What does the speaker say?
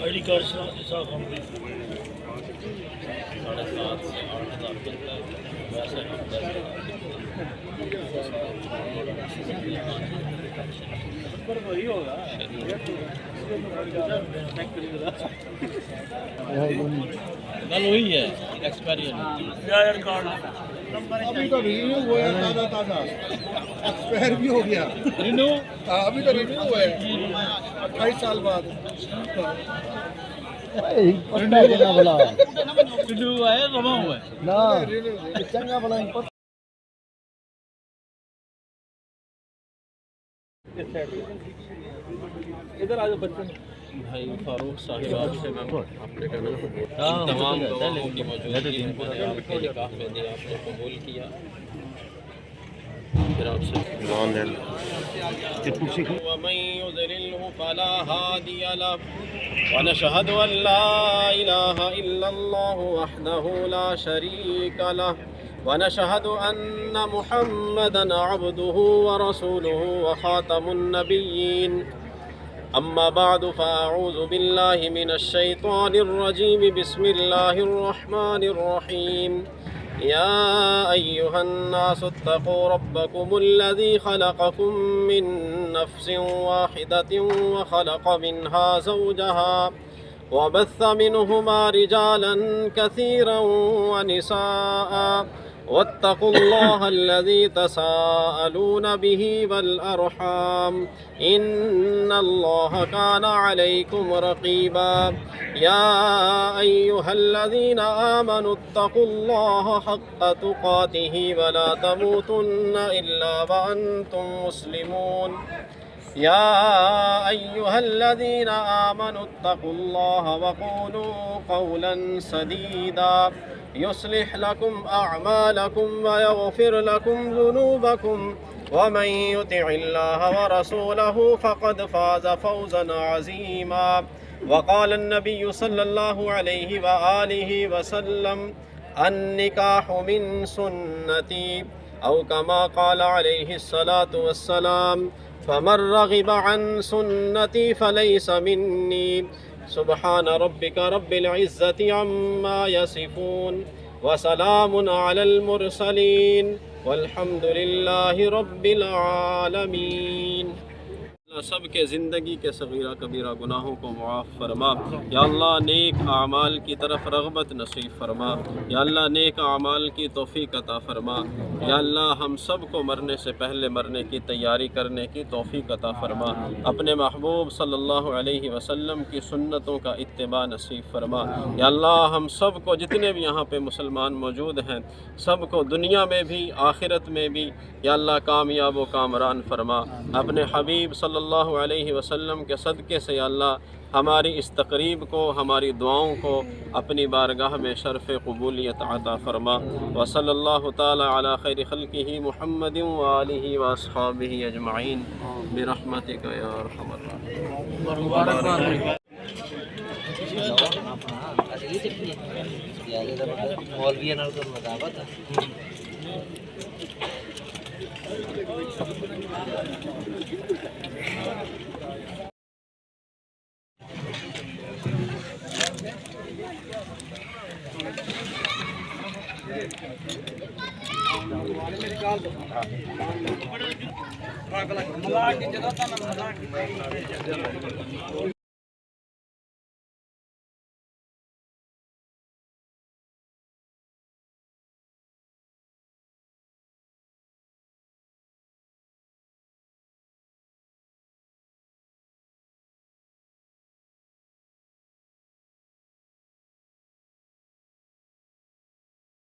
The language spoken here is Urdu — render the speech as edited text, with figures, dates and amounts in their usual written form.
آئی ڈی کارڈ ہم بھی 7,500 سے 8,000 ملتا ہے، ویسے ہم 10 وہی ہوگا کل وہی ہے ایکسپائری کارڈ ابھی تو رینیو ہوا ہے تازہ ایکسپائر بھی ہو گیا رینو ابھی تو رینیو ہوا ہے 28 سال بعد رینو ہوا ہے جمع ہوا ہے ادھر آ جاؤ بچوں بھائی فاروق صاحب آپ سے میں اپنے تمام گواہوں کی موجودگی میں نے آپ کے نکاح میں دیا، آپ نے قبول کیا، پھر آپ سے ومن يضلله فلا هادي له ونشهد أن لا إله إلا الله وحده لا شريك له ونشهد أن محمدا عبده ورسوله وخاتم النبيين أما بعد فأعوذ بالله من الشيطان الرجيم بسم الله الرحمن الرحيم يا أيها الناس اتقوا ربكم الذي خلقكم من نفس واحدة وخلق منها زوجها وبث منهما رجالا كثيرا ونساء واتقوا الله الذي تساءلون به والأرحام إن الله كان عليكم رقيبا يا أيها الذين آمنوا اتقوا الله حق تقاته ولا تموتن إلا وأنتم مسلمون يا أيها الذين آمنوا اتقوا الله وقولوا قولا سديدا يصلح لكم أعمالكم ويغفر لكم ذنوبكم ومن يطع الله ورسوله فقد فاز فوزا عظيما وقال النبي صلى الله عليه وآله وسلم النكاح من سنتي أو كما قال عليه الصلاة والسلام فمن رغب عن سنتي فليس مني سبحان ربك رب العزة عما يصفون وسلام على المرسلين والحمد لله رب العالمين سب کے زندگی کے صغیرہ کبیرہ گناہوں کو معاف فرما یا اللہ، نیک اعمال کی طرف رغبت نصیب فرما یا اللہ، نیک اعمال کی توفیق عطا فرما یا اللہ، ہم سب کو مرنے سے پہلے مرنے کی تیاری کرنے کی توفیق عطا فرما، اپنے محبوب صلی اللہ علیہ وسلم کی سنتوں کا اتباع نصیب فرما یا اللہ، ہم سب کو جتنے بھی یہاں پہ مسلمان موجود ہیں سب کو دنیا میں بھی آخرت میں بھی یا اللہ کامیاب و کامران فرما، اپنے حبیب صلی اللہ علیہ وسلم کے صدقے سے یا اللہ ہماری اس تقریب کو، ہماری دعاؤں کو اپنی بارگاہ میں شرف قبولیت عطا فرما وصلی اللہ تعالی علی خیر خلقہ محمد وآلہ واصحابہ اجمعین برحمتک یا ارحم الراحمین